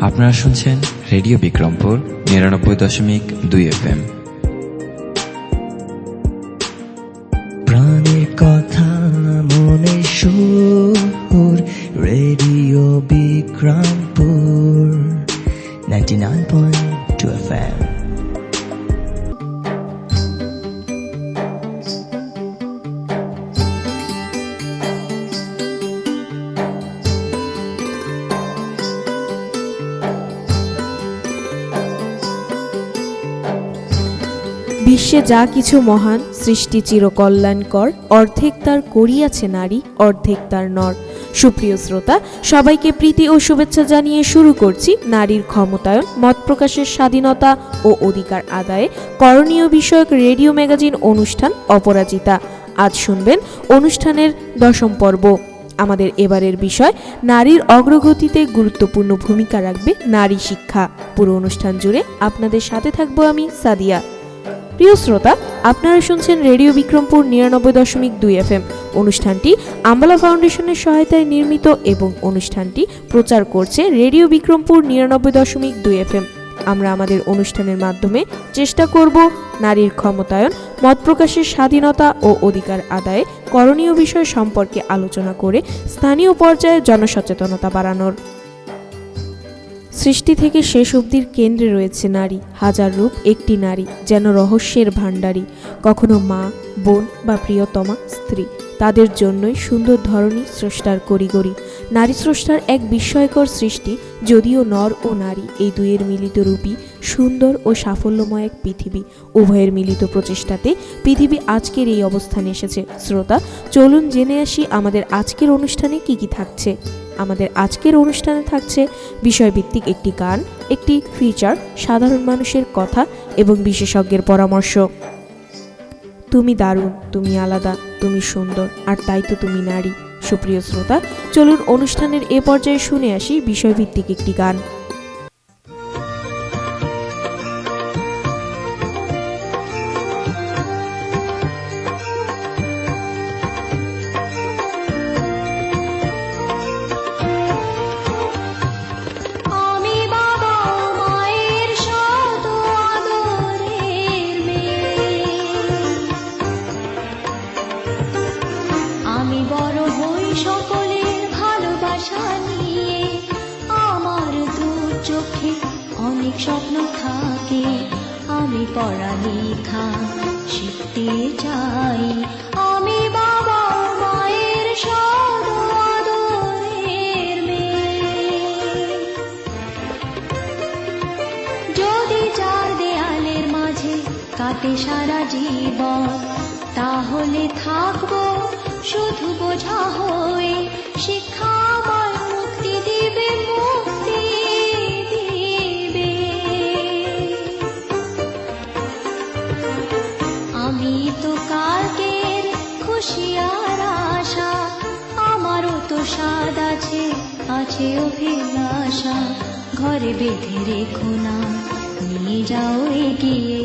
আপনারা শুনছেন radio Bikrampur ৯৯.২ FM। প্রাণের কথা মনে সুর, রেডিও বিক্রমপুর 99.2 FM। বিশ্বে যা কিছু মহান, সৃষ্টি চিরকল্যাণকর, অর্ধেক তার করিয়াছে নারী, অর্ধেক তার নর। সুপ্রিয় শ্রোতা, সবাইকে প্রীতি ও শুভেচ্ছা জানিয়ে শুরু করছি নারীর ক্ষমতায়ন, মত প্রকাশের স্বাধীনতা ও অধিকার আদায়ে করণীয় বিষয়ক রেডিও ম্যাগাজিন অনুষ্ঠান অপরাজিতা। আজ শুনবেন অনুষ্ঠানের 10ম পর্ব। আমাদের এবারের বিষয়, নারীর অগ্রগতিতে গুরুত্বপূর্ণ ভূমিকা রাখবে নারী শিক্ষা। পুরো অনুষ্ঠান জুড়ে আপনাদের সাথে থাকবো আমি সাদিয়া। প্রিয় শ্রোতা, আপনারা শুনছেন রেডিও বিক্রমপুর ৯৯.২ FM। অনুষ্ঠানটি আম্বালা ফাউন্ডেশনের সহায়তায় নির্মিত এবং অনুষ্ঠানটি প্রচার করছে রেডিও বিক্রমপুর ৯৯.২ FM। আমরা আমাদের অনুষ্ঠানের মাধ্যমে চেষ্টা করব নারীর ক্ষমতায়ন, মত প্রকাশের স্বাধীনতা ও অধিকার আদায়ে করণীয় বিষয় সম্পর্কে আলোচনা করে স্থানীয় পর্যায়ে জনসচেতনতা বাড়ানোর। সৃষ্টি থেকে শেষ অবধির কেন্দ্রে রয়েছে নারী। হাজার রূপ একটি নারী, যেন রহস্যের ভাণ্ডারী। কখনো মা, বোন বা প্রিয়তমা স্ত্রী, তাদের জন্যই সুন্দর ধরনী স্রষ্টার করিগরি। নারী স্রষ্টার এক বিস্ময়কর সৃষ্টি, যদিও নর ও নারী এই দুইয়ের মিলিত রূপই সুন্দর ও সাফল্যময় এক পৃথিবী। উভয়ের মিলিত প্রচেষ্টাতে পৃথিবী আজকের এই অবস্থানে এসেছে। শ্রোতা, চলুন জেনে আসি আমাদের আজকের অনুষ্ঠানে কি কি থাকছে। আমাদের আজকের অনুষ্ঠানে থাকছে বিষয়ভিত্তিক একটি গান, একটি ফিচার, সাধারণ মানুষের কথা এবং বিশেষজ্ঞের পরামর্শ। তুমি দারুণ, তুমি আলাদা, তুমি সুন্দর, আর তাই তো তুমি নারী। সুপ্রিয় শ্রোতা, চলুন অনুষ্ঠানের এ পর্যায়ে শুনে আসি বিষয়ভিত্তিক একটি গান। অনেক স্বপ্ন থাকে, আমি পড়ালেখা শিখতে চাই। আমি বাবা মায়ের আদরের মেয়ে। যদি চার দেয়ালের মাঝে কাটে সারা জীবন, তাহলে থাকবো শুধু বোঝা হয়ে। শিক্ষা আমার মুক্তি দিবে, মুক্তি দিবে। আমি তো কালকের খুশি আর আশা, আমারও তো স্বাদ আছে, আছে অভিলাষা। ঘরে বেঁধে রেখো না, নিয়ে যাও এগিয়ে।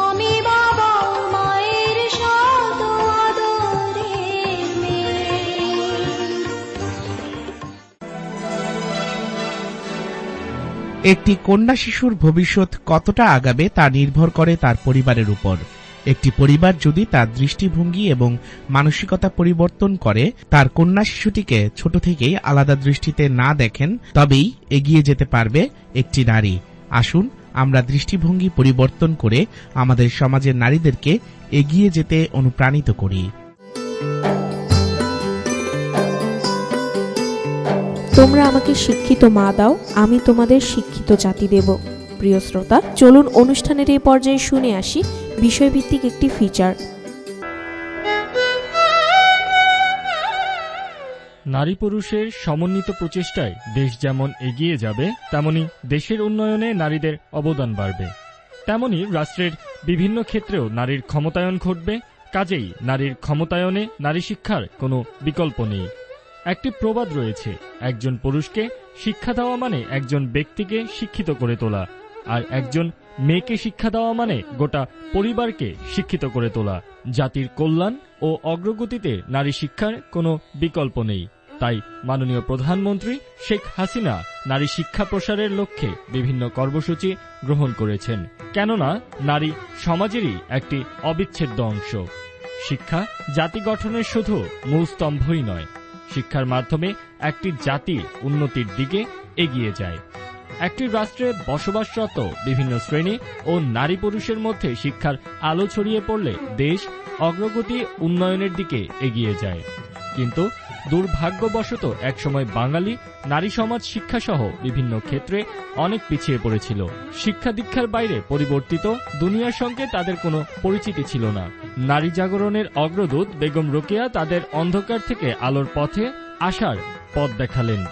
আমি বাবা মায়ের আদরের মেয়ে। একটি কন্যা শিশুর ভবিষ্যৎ কতটা আগাবে তা নির্ভর করে তার পরিবারের উপর। একটি পরিবার যদি তার দৃষ্টিভঙ্গি এবং মানসিকতা পরিবর্তন করে, তার কন্যা শিশুটিকে ছোট থেকেই আলাদা দৃষ্টিতে না দেখেন, তবেই এগিয়ে যেতে পারবে একটি নারী। আসুন আমরা দৃষ্টিভঙ্গি পরিবর্তন করে আমাদের সমাজের নারীদেরকে এগিয়ে যেতে অনুপ্রাণিত করি। তোমরা আমাকে শিক্ষিত মা দাও, আমি তোমাদের শিক্ষিত জাতি দেব। প্রিয় শ্রোতা, চলুন অনুষ্ঠানের এই পর্যায়ে শুনে আসি বিষয়ভিত্তিক একটি ফিচার। নারী পুরুষের সমন্বিত প্রচেষ্টায় দেশ যেমন এগিয়ে যাবে, তেমনি দেশের উন্নয়নে নারীদের অবদান বাড়বে। তেমনি রাষ্ট্রের বিভিন্ন ক্ষেত্রেও নারীর ক্ষমতায়ন ঘটবে। কাজেই নারীর ক্ষমতায়নে নারী শিক্ষার কোনো বিকল্প নেই। একটি প্রবাদ রয়েছে, একজন পুরুষকে শিক্ষা দেওয়া মানে একজন ব্যক্তিকে শিক্ষিত করে তোলা, আর একজন মেয়েকে শিক্ষা দেওয়া মানে গোটা পরিবারকে শিক্ষিত করে তোলা। জাতির কল্যাণ ও অগ্রগতিতে নারী শিক্ষার কোনো বিকল্প নেই। তাই মাননীয় প্রধানমন্ত্রী শেখ হাসিনা নারী শিক্ষা প্রসারের লক্ষ্যে বিভিন্ন কর্মসূচি গ্রহণ করেছেন। কেননা নারী সমাজেরই একটি অবিচ্ছেদ্য অংশ। শিক্ষা জাতি গঠনের শুধু মূল স্তম্ভই নয়, শিক্ষার মাধ্যমে একটি জাতি উন্নতির দিকে এগিয়ে যায়। একটি রাষ্ট্রে বসবাসরত বিভিন্ন শ্রেণী ও নারী পুরুষের মধ্যে শিক্ষার আলো ছড়িয়ে পড়লে দেশ অগ্রগতি উন্নয়নের দিকে এগিয়ে যায়। কিন্তু দুর্ভাগ্যবশত একসময় বাঙালি নারী সমাজ শিক্ষাসহ বিভিন্ন ক্ষেত্রে অনেক পিছিয়ে পড়েছিল। শিক্ষা দীক্ষার বাইরে পরিবর্তিত দুনিয়ার সঙ্গে তাদের কোনো পরিচিতি ছিল না। নারী জাগরণের অগ্রদূত বেগম রোকেয়া তাদের অন্ধকার থেকে আলোর পথে আসার পথ দেখালেন।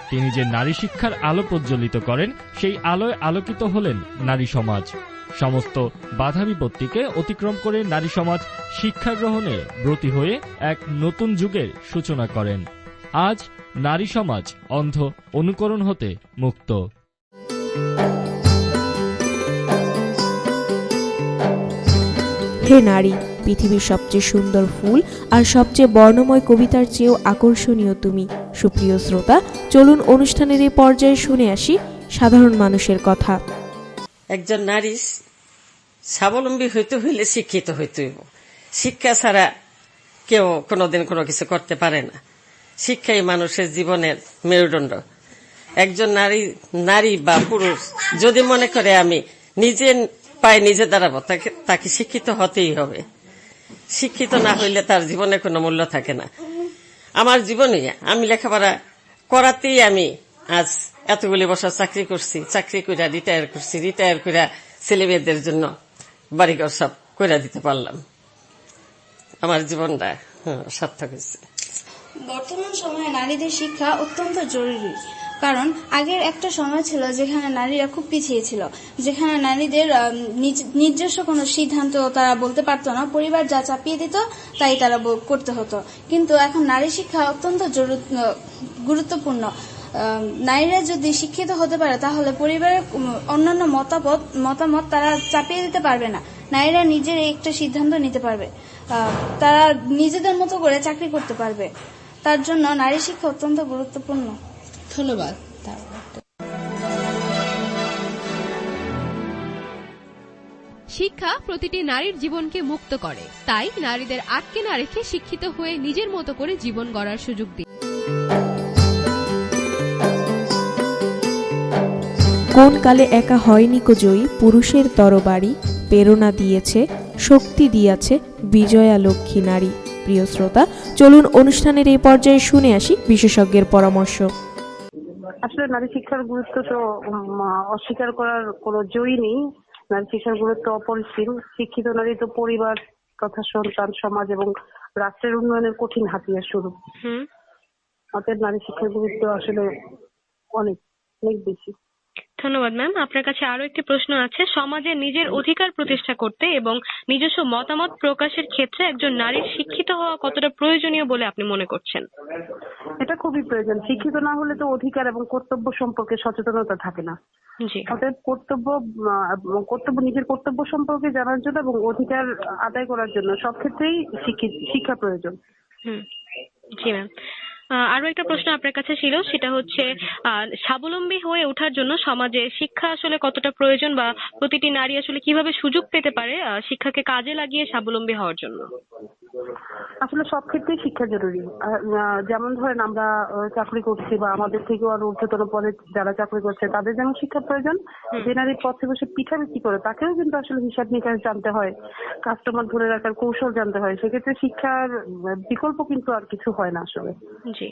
তিনি যে নারী শিক্ষার আলো প্রজ্বলিত করেন, সেই আলোয় আলোকিত হলেন নারী সমাজ। সমস্ত বাধা বিপত্তিকে অতিক্রম করে নারী সমাজ শিক্ষা গ্রহণে ব্রতী হয়ে এক নতুন যুগের সূচনা করেন। আজ নারী সমাজ অন্ধ অনুকরণ হতে মুক্ত। হে নারী, পৃথিবীর সবচেয়ে সুন্দর ফুল আর সবচেয়ে বর্ণময় কবিতার চেয়েও আকর্ষণীয় তুমি। সুপ্রিয় শ্রোতা, চলুন অনুষ্ঠানের এই পর্যায়ে শুনে আসি সাধারণ মানুষের কথা। একজন নারী স্বাবলম্বী হইতে হইলে শিক্ষিত হইতে হইব। শিক্ষা ছাড়া কেউ কোনোদিন কোনো কিছু করতে পারে না। শিক্ষাই মানুষের জীবনের মেরুদণ্ড। একজন নারী বা পুরুষ যদি মনে করে আমি নিজে পায়ে নিজে দাঁড়াবো, তাকে শিক্ষিত হতেই হবে। শিক্ষিত না হইলে তার জীবনে কোনো মূল্য থাকে না। আমার জীবনে আমি লেখাপড়া করাতেই আমি আজ এতগুলি বছর চাকরি করছি, চাকরি করে রিটায়ার করছি, রিটায়ার করে ছেলে মেয়েদের জন্য বাড়িঘর সব করে দিতে পারলাম। আমার জীবনটা সার্থক হয়েছে। বর্তমান সময়ে নারীদের শিক্ষা অত্যন্ত জরুরি, কারণ আগের একটা সময় ছিল যেখানে নারীরা খুব পিছিয়ে ছিল, যেখানে নারীদের নিজস্ব কোনো সিদ্ধান্ত তারা বলতে পারতো না, পরিবার যা চাপিয়ে দিত তাই তারা করতে হতো। কিন্তু এখন নারী শিক্ষা অত্যন্ত গুরুত্বপূর্ণ। নারীরা যদি শিক্ষিত হতে পারে তাহলে পরিবারের অন্যান্য মতামত তারা চাপিয়ে দিতে পারবে না। নারীরা নিজের একটা সিদ্ধান্ত নিতে পারবে, তারা নিজেদের মতো করে চাকরি করতে পারবে। তার জন্য নারী শিক্ষা অত্যন্ত গুরুত্বপূর্ণ। ধন্যবাদ। শিক্ষা প্রতিটি নারীর জীবনকে মুক্ত করে, তাই নারীদের আটকে না রেখে শিক্ষিত হয়ে নিজের মতো করে জীবন গড়ার সুযোগ দিন। কোন কালে একা হয়নি কো জয়ী, পুরুষের তরবারি প্রেরণা দিয়েছে, শক্তি দিয়েছে বিজয়া লক্ষ্মী নারী। প্রিয় শ্রোতা, চলুন অনুষ্ঠানের এই পর্যায়ে শুনে আসি বিশেষজ্ঞের পরামর্শ। আসলে নারী শিক্ষার গুরুত্ব তো অস্বীকার করার কোনো জয়ী নেই। নারী শিক্ষার গুরুত্ব অপরিসীম। শিক্ষিত নারী তো পরিবার তথা সন্তান, সমাজ এবং রাষ্ট্রের উন্নয়নের কঠিন হাতিয়ার স্বরূপ। অতএব নারী শিক্ষার গুরুত্ব আসলে অনেক অনেক বেশি। ধন্যবাদ ম্যাম। আপনার কাছে আরো একটি প্রশ্ন আছে। সমাজে নিজের অধিকার প্রতিষ্ঠা করতে এবং নিজস্ব মতামত প্রকাশের ক্ষেত্রে একজন নারীর শিক্ষিত হওয়া কতটা প্রয়োজনীয় বলে আপনি মনে করছেন? এটা খুবই প্রয়োজন। শিক্ষিত না হলে তো অধিকার এবং কর্তব্য সম্পর্কে সচেতনতা থাকে না। অতএব নিজের কর্তব্য সম্পর্কে জানার জন্য এবং অধিকার আদায় করার জন্য সব ক্ষেত্রেই শিক্ষা প্রয়োজন। জি ম্যাম। আরো একটা প্রশ্ন আপনার কাছে ছিল, সেটা হচ্ছে স্বাবলম্বী হয়ে ওঠার জন্য সমাজে শিক্ষা আসলে কতটা প্রয়োজন, বা প্রতিটি নারী আসলে কিভাবে সুযোগ পেতে পারে শিক্ষাকে কাজে লাগিয়ে স্বাবলম্বী হওয়ার জন্য? আসলে সব ক্ষেত্রেই শিক্ষা জরুরি। যেমন ধরেন আমরা চাকরি করছি বা আমাদের থেকেও আরো উচ্চতর পদে যারা চাকরি করছে তাদের যেমন শিক্ষা প্রয়োজন, যে নারী পথে বসে পিঠা বিক্রি করে তাকেও কিন্তু আসলে হিসাব নিকাশ জানতে হয়, কাস্টমার ধরে রাখার কৌশল জানতে হয়। সেক্ষেত্রে শিক্ষার বিকল্প কিন্তু আর কিছু হয় না আসলে। জি।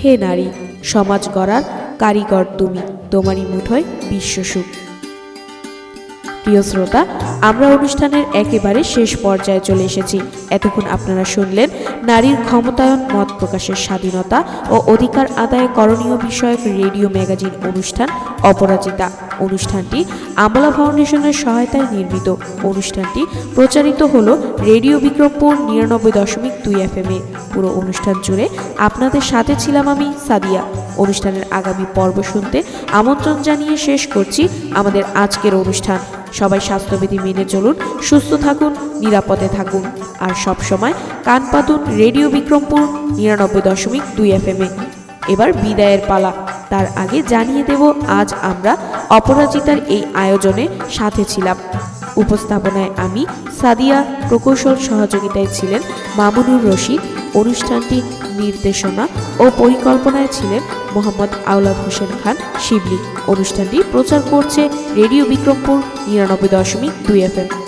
হে নারী, সমাজ গড়ার কারিগর তুমি, তোমারই মুঠোয় বিশ্বসুখ। প্রিয় শ্রোতা, আমরা অনুষ্ঠানের একেবারে শেষ পর্যায়ে চলে এসেছি। এতক্ষণ আপনারা শুনলেন নারীর ক্ষমতায়ন, মত প্রকাশের স্বাধীনতা ও অধিকার আদায়ে করণীয় বিষয়ক রেডিও ম্যাগাজিন অনুষ্ঠান অপরাজিতা। অনুষ্ঠানটি আমলা ফাউন্ডেশনের সহায়তায় নির্মিত। অনুষ্ঠানটি প্রচারিত হলো রেডিও বিক্রমপুর 99.2 FM এ। পুরো অনুষ্ঠান জুড়ে আপনাদের সাথে ছিলাম আমি সাদিয়া। অনুষ্ঠানের আগামী পর্ব শুনতে আমন্ত্রণ জানিয়ে শেষ করছি আমাদের আজকের অনুষ্ঠান। সবাই স্বাস্থ্যবিধি মেনে চলুন, সুস্থ থাকুন, নিরাপদে থাকুন, আর সব সময় কান পাতুন রেডিও বিক্রমপুর 99.2 FM এ। এবার বিদায়ের পালা। তার আগে জানিয়ে দেব আজ আমরা অপরাজিতার এই আয়োজনে সাথে ছিলাম। উপস্থাপনায় আমি সাদিয়া, প্রকৌশল সহযোগিতায় ছিলেন মামুনুর রশিদ। অনুষ্ঠানটি নির্দেশনা ও পরিকল্পনায় ছিলেন মোহাম্মদ আওলাদ হোসেন খান শিবলি। অনুষ্ঠানটি প্রচার করছে রেডিও বিক্রমপুর 99.2 FM।